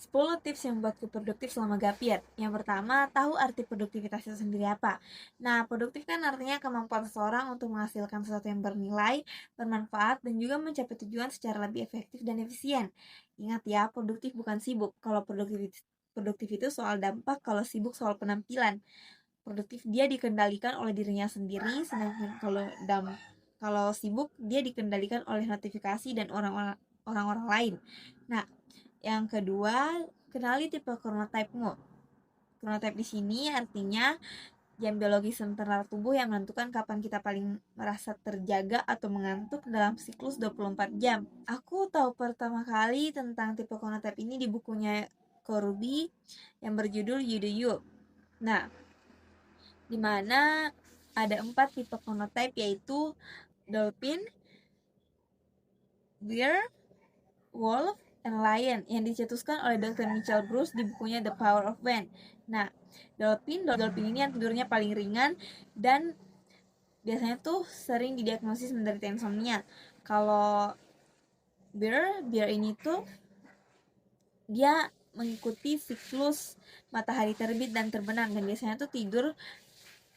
10 tips yang membuatku produktif selama gap year. Yang pertama, tahu arti produktivitas itu sendiri apa. Nah, produktif kan artinya kemampuan seseorang untuk menghasilkan sesuatu yang bernilai, bermanfaat, dan juga mencapai tujuan secara lebih efektif dan efisien. Ingat ya, produktif bukan sibuk. Kalau produktif itu soal dampak, kalau sibuk soal penampilan. Produktif dia dikendalikan oleh dirinya sendiri, sedangkan kalau sibuk dia dikendalikan oleh notifikasi dan orang-orang lain. Nah, yang kedua, kenali tipe chronotype-mu. Chronotype di sini artinya jam biologis internal tubuh yang menentukan kapan kita paling merasa terjaga atau mengantuk dalam siklus 24 jam. Aku tahu pertama kali tentang tipe chronotype ini di bukunya Corby yang berjudul You Do You. Nah, di mana ada 4 tipe chronotype, yaitu dolphin, bear, wolf, and lion yang dicetuskan oleh Dr. Michael Bruce di bukunya The Power of When. Nah, dolphin ini yang tidurnya paling ringan dan biasanya tuh sering didiagnosis menderita insomnia. Kalau bear ini tuh dia mengikuti siklus matahari terbit dan terbenam dan biasanya tuh tidur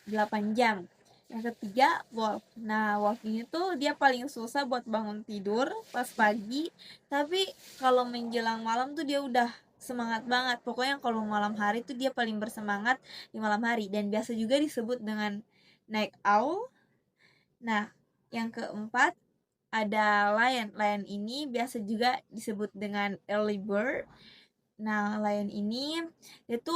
8 jam. Yang ketiga, wolf. Nah, wolf ini tuh dia paling susah buat bangun tidur pas pagi, tapi kalau menjelang malam tuh dia udah semangat banget. Pokoknya kalau malam hari tuh dia paling bersemangat di malam hari dan biasa juga disebut dengan night owl. Nah, yang keempat ada lion. Lion ini biasa juga disebut dengan early bird. Nah, lion ini itu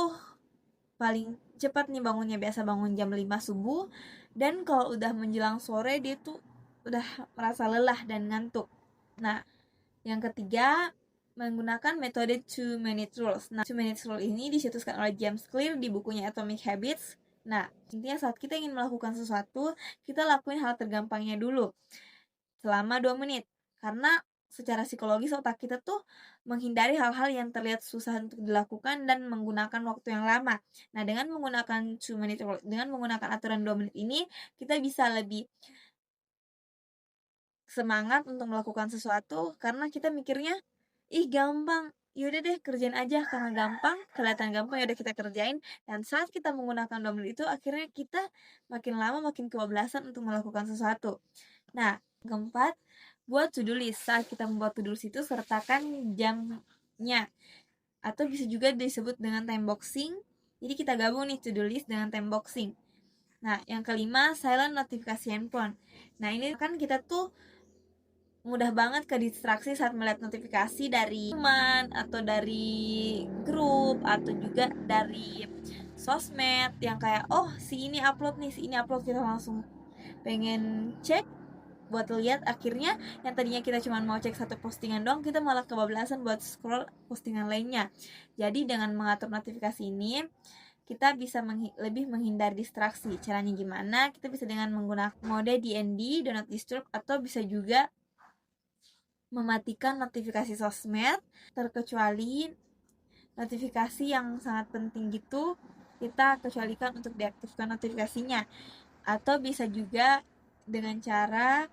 paling cepat nih bangunnya, biasa bangun jam 5 subuh, dan kalau udah menjelang sore dia tuh udah merasa lelah dan ngantuk. Nah, yang ketiga menggunakan metode 2-minute rules. Nah, 2-minute rule ini dicetuskan oleh James Clear di bukunya Atomic Habits. Nah, intinya saat kita ingin melakukan sesuatu, kita lakuin hal tergampangnya dulu selama 2 menit. Karena secara psikologis otak kita tuh menghindari hal-hal yang terlihat susah untuk dilakukan dan menggunakan waktu yang lama. Nah, dengan menggunakan 2 minute rule, dengan menggunakan aturan 2 menit ini, kita bisa lebih semangat untuk melakukan sesuatu karena kita mikirnya, ih gampang, yaudah deh kerjain aja karena gampang, kelihatan gampang, yaudah kita kerjain. Dan saat kita menggunakan 2 menit itu, akhirnya kita makin lama makin kebablasan untuk melakukan sesuatu. Nah, keempat, buat to-do list. Saat kita membuat to-do list itu sertakan jamnya atau bisa juga disebut dengan time boxing. Jadi kita gabung nih to-do list dengan time boxing. Nah, yang kelima, silent notifikasi handphone. Nah, ini kan kita tuh mudah banget ke distraksi saat melihat notifikasi dari teman atau dari grup atau juga dari sosmed yang kayak si ini upload nih, si ini upload, kita langsung pengen cek buat lihat. Akhirnya yang tadinya kita cuma mau cek satu postingan doang, kita malah kebablasan buat scroll postingan lainnya. Jadi dengan mengatur notifikasi ini kita bisa lebih menghindar distraksi. Caranya gimana? Kita bisa dengan menggunakan mode DND, do not disturb, atau bisa juga mematikan notifikasi sosmed, terkecuali notifikasi yang sangat penting gitu kita kecualikan untuk diaktifkan notifikasinya. Atau bisa juga dengan cara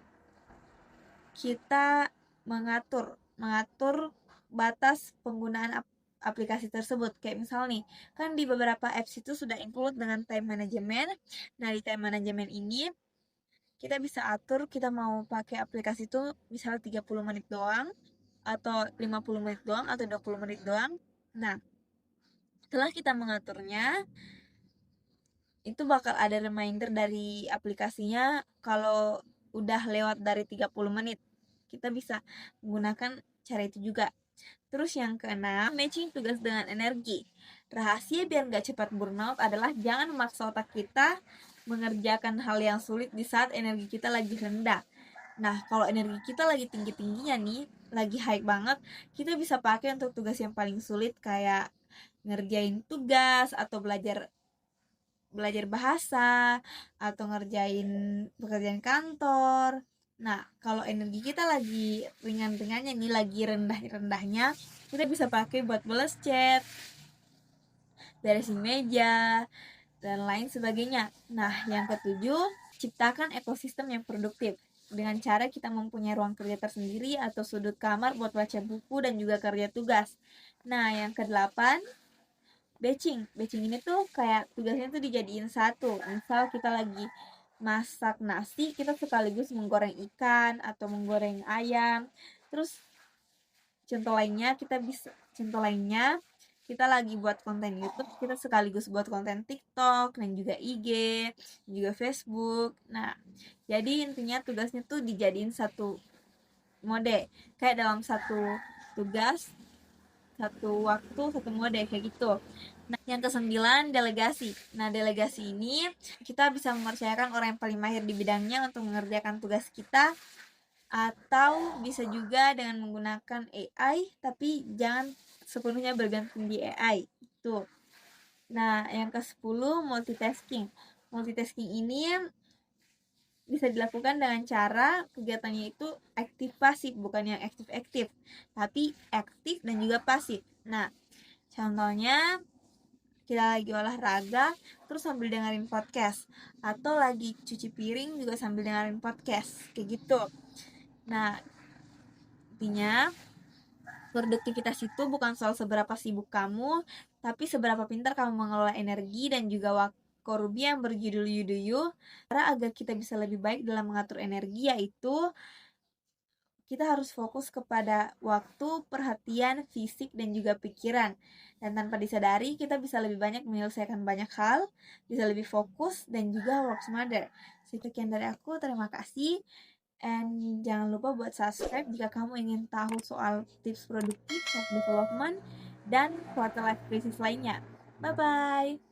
kita mengatur batas penggunaan aplikasi tersebut. Kayak misal nih, kan di beberapa apps itu sudah include dengan time management. Nah, di time management ini kita bisa atur kita mau pakai aplikasi itu misal 30 menit doang atau 50 menit doang atau 20 menit doang. Nah, setelah kita mengaturnya, itu bakal ada reminder dari aplikasinya kalau udah lewat dari 30 menit. Kita bisa menggunakan cara itu juga. Terus yang keenam, matching tugas dengan energi. Rahasia biar nggak cepat burnout adalah jangan memaksa otak kita mengerjakan hal yang sulit di saat energi kita lagi rendah. Nah, kalau energi kita lagi tinggi-tingginya nih, lagi high banget, kita bisa pakai untuk tugas yang paling sulit kayak ngerjain tugas atau belajar belajar bahasa atau ngerjain pekerjaan kantor. Nah, kalau energi kita lagi ringan-ringannya nih, lagi rendah-rendahnya, kita bisa pakai buat balas chat, beresin meja, dan lain sebagainya. Nah, yang ketujuh, ciptakan ekosistem yang produktif. dengan cara kita mempunyai ruang kerja tersendiri atau sudut kamar buat baca buku dan juga kerja tugas. Nah, yang kedelapan, batching. Batching ini tuh kayak tugasnya tuh dijadiin satu. Misal kita lagi masak nasi, kita sekaligus menggoreng ikan atau menggoreng ayam. Terus contoh lainnya kita lagi buat konten YouTube, kita sekaligus buat konten TikTok dan juga IG, juga Facebook. Nah, jadi intinya tugasnya tuh dijadiin satu mode, kayak dalam satu tugas, satu waktu, satu mode kayak gitu. Nah, yang kesembilan, delegasi. Nah, delegasi ini kita bisa mempercayakan orang yang paling mahir di bidangnya untuk mengerjakan tugas kita, atau bisa juga dengan menggunakan AI, tapi jangan sepenuhnya bergantung di AI. Itu. Nah, yang ke-10, multitasking. Multitasking ini bisa dilakukan dengan cara kegiatannya itu aktif pasif, bukan yang aktif-aktif, tapi aktif dan juga pasif. Nah, contohnya kita lagi olahraga terus sambil dengerin podcast, atau lagi cuci piring juga sambil dengerin podcast, kayak gitu. Nah, intinya produktivitas itu bukan soal seberapa sibuk kamu, tapi seberapa pintar kamu mengelola energi dan juga waktu. Korubi yang berjudul Yuduyu, cara agar kita bisa lebih baik dalam mengatur energi, yaitu kita harus fokus kepada waktu, perhatian, fisik, dan juga pikiran. Dan tanpa disadari, kita bisa lebih banyak menyelesaikan banyak hal, bisa lebih fokus, dan juga work smarter. Sekian dari aku, terima kasih. And jangan lupa buat subscribe jika kamu ingin tahu soal tips produktif, self development, dan quarter life crisis lainnya. Bye-bye!